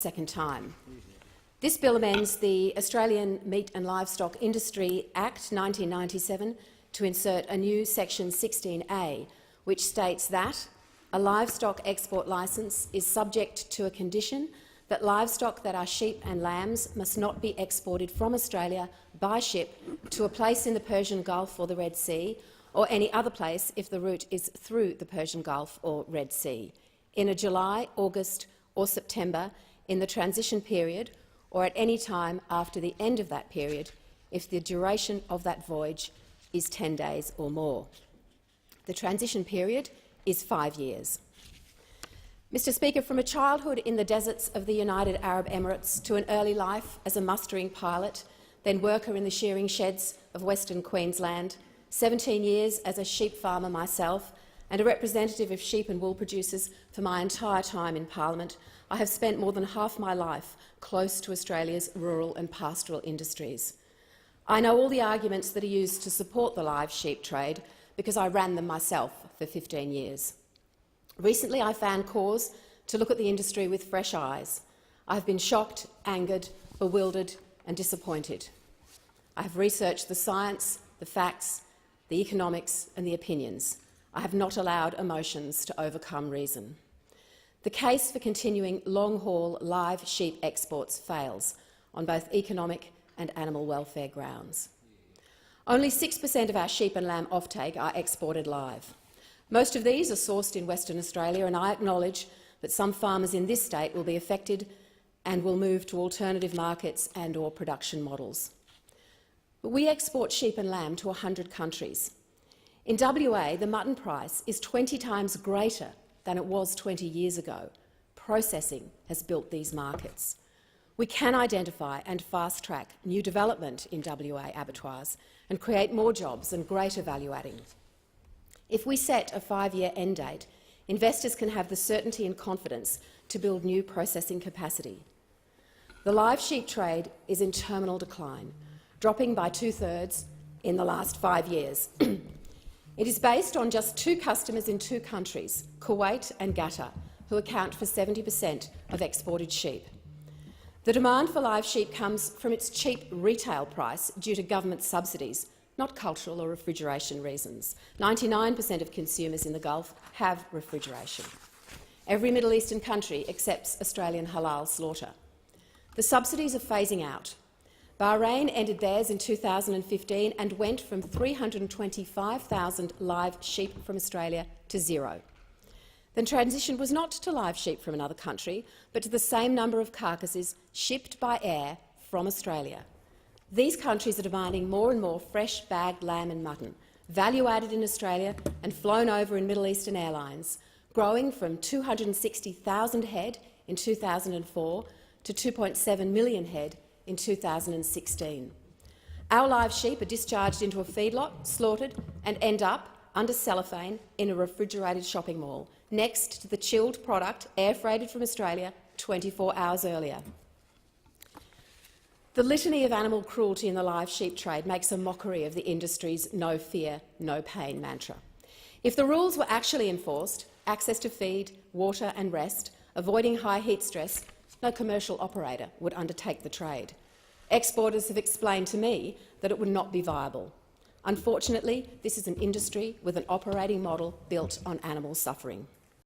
second time. This bill amends the Australian Meat and Livestock Industry Act 1997 to insert a new section 16A, which states that a livestock export licence is subject to a condition that livestock that are sheep and lambs must not be exported from Australia by ship to a place in the Persian Gulf or the Red Sea, or any other place if the route is through the Persian Gulf or Red Sea, in a July, August or September in the transition period, or at any time after the end of that period if the duration of that voyage is 10 days or more. The transition period is 5 years. Mr Speaker, from a childhood in the deserts of the United Arab Emirates to an early life as a mustering pilot, then worker in the shearing sheds of Western Queensland, 17 years as a sheep farmer myself and a representative of sheep and wool producers for my entire time in Parliament, I have spent more than half my life close to Australia's rural and pastoral industries. I know all the arguments that are used to support the live sheep trade because I ran them myself for 15 years. Recently, I found cause to look at the industry with fresh eyes. I have been shocked, angered, bewildered and disappointed. I have researched the science, the facts, the economics and the opinions. I have not allowed emotions to overcome reason. The case for continuing long-haul live sheep exports fails on both economic and animal welfare grounds. Only 6% of our sheep and lamb offtake are exported live. Most of these are sourced in Western Australia, and I acknowledge that some farmers in this state will be affected and will move to alternative markets and/or production models. But we export sheep and lamb to 100 countries. In WA, the mutton price is 20 times greater than it was 20 years ago. Processing has built these markets. We can identify and fast-track new development in WA abattoirs and create more jobs and greater value-adding. If we set a 5-year end date, investors can have the certainty and confidence to build new processing capacity. The live sheep trade is in terminal decline, dropping by 2/3 in the last 5 years. It is based on just 2 customers in 2 countries, Kuwait and Qatar, who account for 70% of exported sheep. The demand for live sheep comes from its cheap retail price due to government subsidies, not cultural or refrigeration reasons. 99% of consumers in the Gulf have refrigeration. Every Middle Eastern country accepts Australian halal slaughter. The subsidies are phasing out. Bahrain ended theirs in 2015 and went from 325,000 live sheep from Australia to 0. The transition was not to live sheep from another country, but to the same number of carcasses shipped by air from Australia. These countries are demanding more and more fresh bagged lamb and mutton, value-added in Australia and flown over in Middle Eastern airlines, growing from 260,000 head in 2004 to 2.7 million head in 2016. Our live sheep are discharged into a feedlot, slaughtered and end up under cellophane in a refrigerated shopping mall, next to the chilled product air-freighted from Australia 24 hours earlier. The litany of animal cruelty in the live sheep trade makes a mockery of the industry's no fear, no pain mantra. If the rules were actually enforced, access to feed, water and rest, avoiding high heat stress, no commercial operator would undertake the trade. Exporters have explained to me that it would not be viable. Unfortunately, this is an industry with an operating model built on animal suffering.